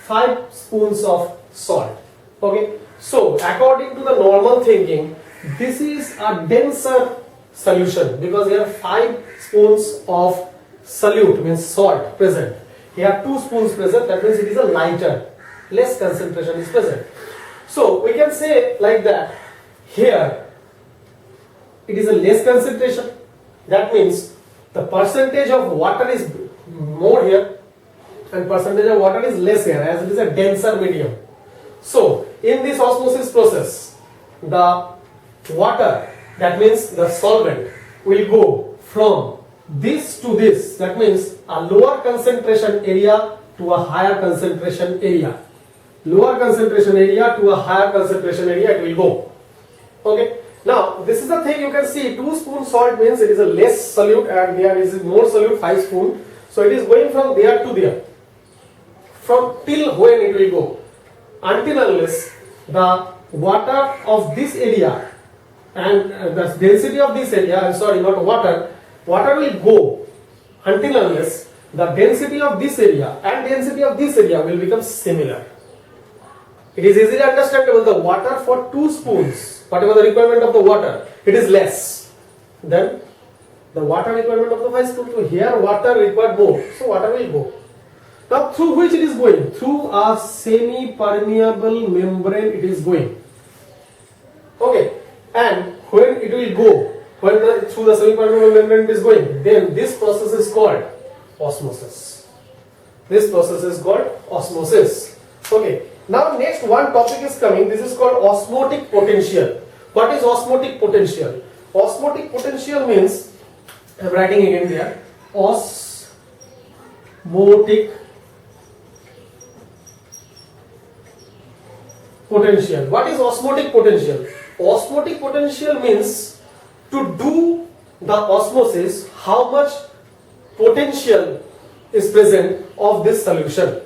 5 spoons of salt. Okay, so according to the normal thinking, this is a denser solution because here 5 spoons of solute means salt present. Here 2 spoons present, that means it is a lighter, less concentration is present. So we can say like that, here it is a less concentration, that means the percentage of water is more here and percentage of water is less here as it is a denser medium. So in this osmosis process, the water, that means the solvent, will go from this to this, that means a lower concentration area to a higher concentration area. Lower concentration area to a higher concentration area it will go. Okay. Now this is the thing you can see, 2 spoons salt means it is a less solute and there is more solute, 5 spoon. So it is going from there to there. From till when it will go? Until unless the water of this area and the density of this area, sorry, not water will go until unless the density of this area and density of this area will become similar. It is easily understandable, the water for 2 spoons, whatever the requirement of the water, it is less than the water requirement of the 5 spoons. So here water required more, so water will go. Now through which it is going? Through a semi-permeable membrane it is going. Okay, and when it will go, through the semi-permeable membrane it is going, then this process is called osmosis. This process is called osmosis. Okay, now next one topic is coming, this is called osmotic potential. What is osmotic potential? Osmotic potential means, I am writing again there, osmotic potential. What is osmotic potential? Osmotic potential means to do the osmosis, how much potential is present of this solution.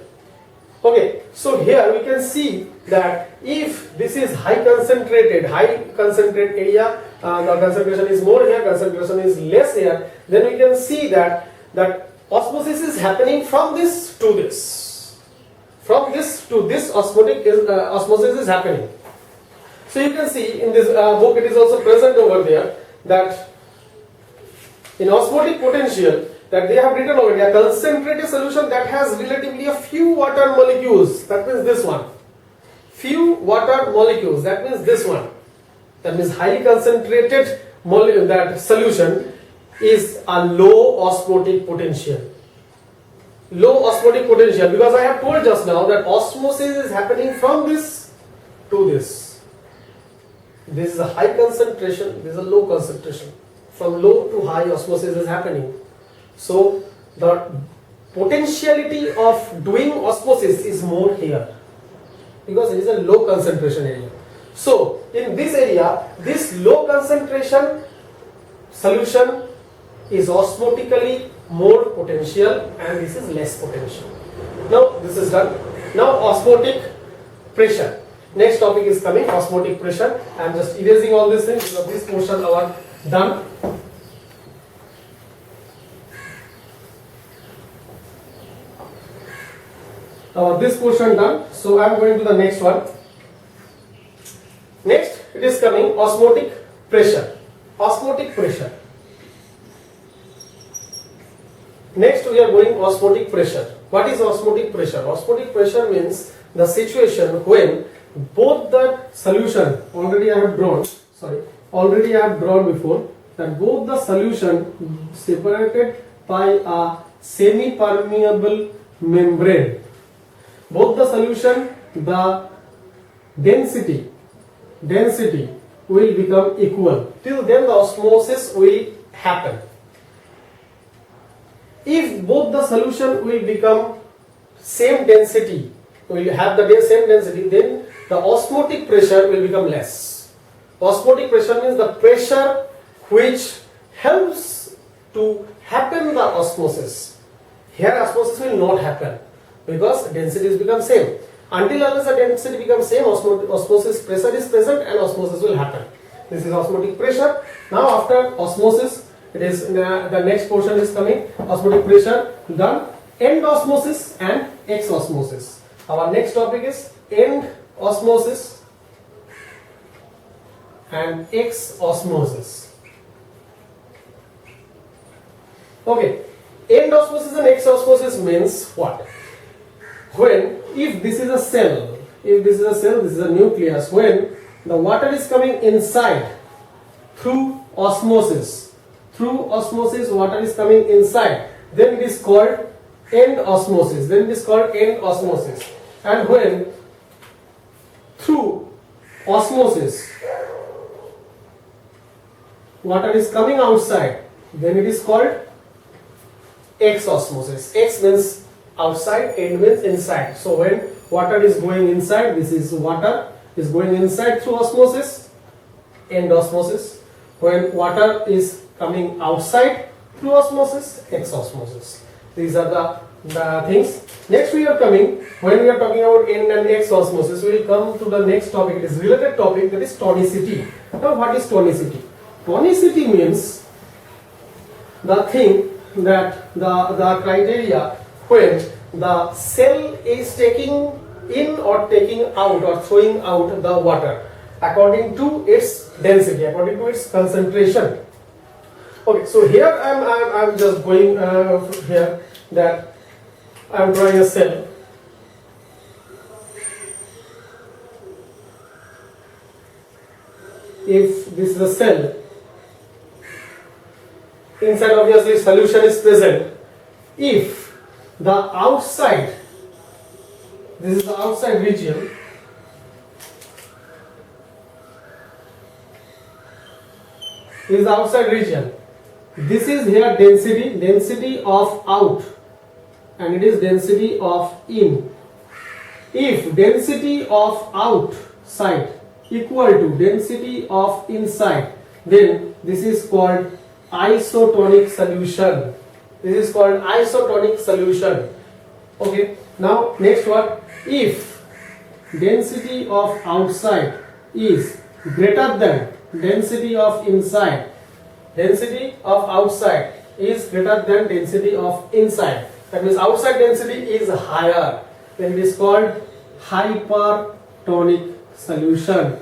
Okay, so here we can see that if this is high concentrate area, the concentration is more here, concentration is less here, then we can see that osmosis is happening from this to this. From this to this osmosis is happening. So you can see in this book it is also present over there that in osmotic potential that they have written over here, concentrated solution that has relatively a few water molecules, that means this one. Few water molecules, that means this one. That means highly concentrated that solution is a low osmotic potential. Low osmotic potential, because I have told just now that osmosis is happening from this to this. This is a high concentration, this is a low concentration. From low to high osmosis is happening. So the potentiality of doing osmosis is more here because it is a low concentration area. So in this area, this low concentration solution is osmotically more potential and this is less potential. Now this is done. Now osmotic pressure. Next topic is coming, osmotic pressure. I am just erasing all these things because this portion are done. This portion done. So I am going to the next one. Next it is coming osmotic pressure. Osmotic pressure. Next we are going osmotic pressure. What is osmotic pressure? Osmotic pressure means the situation when both the solution, already I have drawn before, that both the solution separated by a semi-permeable membrane. Both the solution, the density will become equal. Till then the osmosis will happen. If both the solution will become same density, will have the same density, then the osmotic pressure will become less. Osmotic pressure means the pressure which helps to happen the osmosis. Here osmosis will not happen because densities become same. Until unless the density becomes same, osmosis pressure is present and osmosis will happen. This is osmotic pressure. Now after osmosis, it is the next portion is coming, osmotic pressure done, end osmosis and ex osmosis. Our next topic is end osmosis and ex osmosis. Okay, end osmosis and ex osmosis means what? When, if this is a cell, this is a nucleus, when the water is coming inside through osmosis, water is coming inside, then it is called end osmosis. And when through osmosis water is coming outside, then it is called ex osmosis. Ex means outside, end means inside. So when water is going inside, this is water is going inside through osmosis, end osmosis. When water is coming outside through osmosis, ex osmosis. These are the things. Next we are coming, when we are talking about end and ex osmosis, we will come to the next topic. It is related topic, that is tonicity. Now what is tonicity? Tonicity means the thing that the criteria when the cell is taking in or taking out or throwing out the water according to its density, according to its concentration. Okay, so here I'm just going here that I'm drawing a cell. If this is a cell, inside obviously solution is present. If the outside, this is the outside region, this is here density of out, and it is density of in. If density of outside equal to density of inside, then this is called isotonic solution. Okay, now next one, if density of outside is greater than density of inside, density of outside is greater than density of inside, that means outside density is higher, then it is called hypertonic solution.